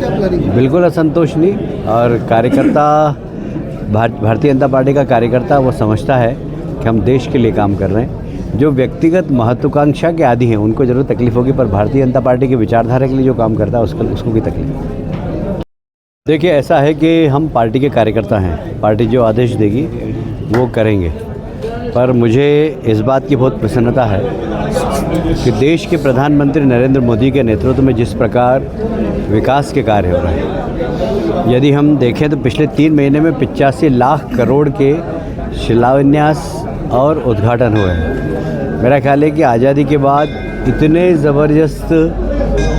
क्या प्लानिंग? बिल्कुल असंतोष नहीं। और कार्यकर्ता भारतीय जनता पार्टी का कार्यकर्ता वो समझता है कि हम देश के लिए काम कर रहे हैं। जो व्यक्तिगत महत्वाकांक्षा के आदी हैं उनको ज़रूर तकलीफ होगी, पर भारतीय जनता पार्टी की विचारधारा के लिए जो काम करता है उसको भी तकलीफ। देखिए, ऐसा है कि हम पार्टी के कार्यकर्ता हैं, पार्टी जो आदेश देगी वो करेंगे। पर मुझे इस बात की बहुत प्रसन्नता है कि देश के प्रधानमंत्री नरेंद्र मोदी के नेतृत्व में जिस प्रकार विकास के कार्य हो रहे हैं, यदि हम देखें तो पिछले 3 महीने में 85 लाख करोड़ के शिलान्यास और उद्घाटन हुए हैं। मेरा ख्याल है कि आज़ादी के बाद इतने ज़बरदस्त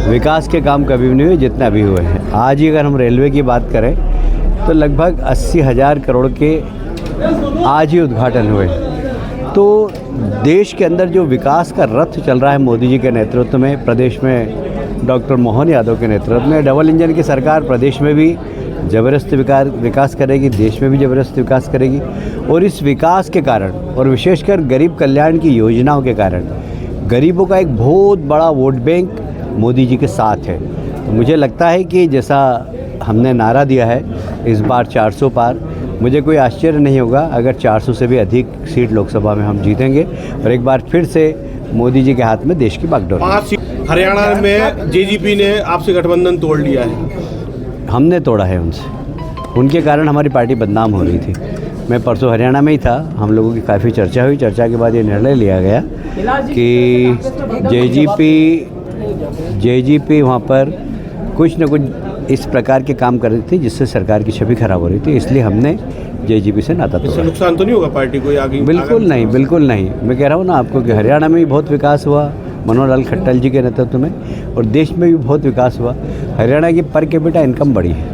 विकास के काम कभी भी नहीं हुए जितना भी हुए हैं। आज ही अगर हम रेलवे की बात करें तो लगभग 80,000 करोड़ के आज ही उद्घाटन हुए। तो देश के अंदर जो विकास का रथ चल रहा है मोदी जी के नेतृत्व में, प्रदेश में डॉक्टर मोहन यादव के नेतृत्व में डबल इंजन की सरकार प्रदेश में भी ज़बरदस्त विकास करेगी, देश में भी ज़बरदस्त विकास करेगी। और इस विकास के कारण और विशेषकर गरीब कल्याण की योजनाओं के कारण गरीबों का एक बहुत बड़ा वोट बैंक मोदी जी के साथ है। तो मुझे लगता है कि जैसा हमने नारा दिया है इस बार 400 पार, मुझे कोई आश्चर्य नहीं होगा अगर 400 से भी अधिक सीट लोकसभा में हम जीतेंगे और एक बार फिर से मोदी जी के हाथ में देश की बागडोर। 5 सीट हरियाणा में जेजेपी ने आपसे गठबंधन तोड़ लिया है। हमने तोड़ा है उनसे, उनके कारण हमारी पार्टी बदनाम हो रही थी। मैं परसों हरियाणा में ही था, हम लोगों की काफ़ी चर्चा हुई। चर्चा के बाद ये निर्णय लिया गया कि जेजेपी वहाँ पर कुछ न कुछ इस प्रकार के काम कर रही थी जिससे सरकार की छवि खराब हो रही थी, इसलिए हमने जेजेपी से नाता तोड़ा। इससे नुकसान तो नहीं होगा पार्टी को आगे? बिल्कुल नहीं, बिल्कुल नहीं। मैं कह रहा हूँ ना आपको कि हरियाणा में भी बहुत विकास हुआ मनोहर लाल खट्टर जी के नेतृत्व में, और देश में भी बहुत विकास हुआ। हरियाणा की पर कैपिटा इनकम बढ़ी है।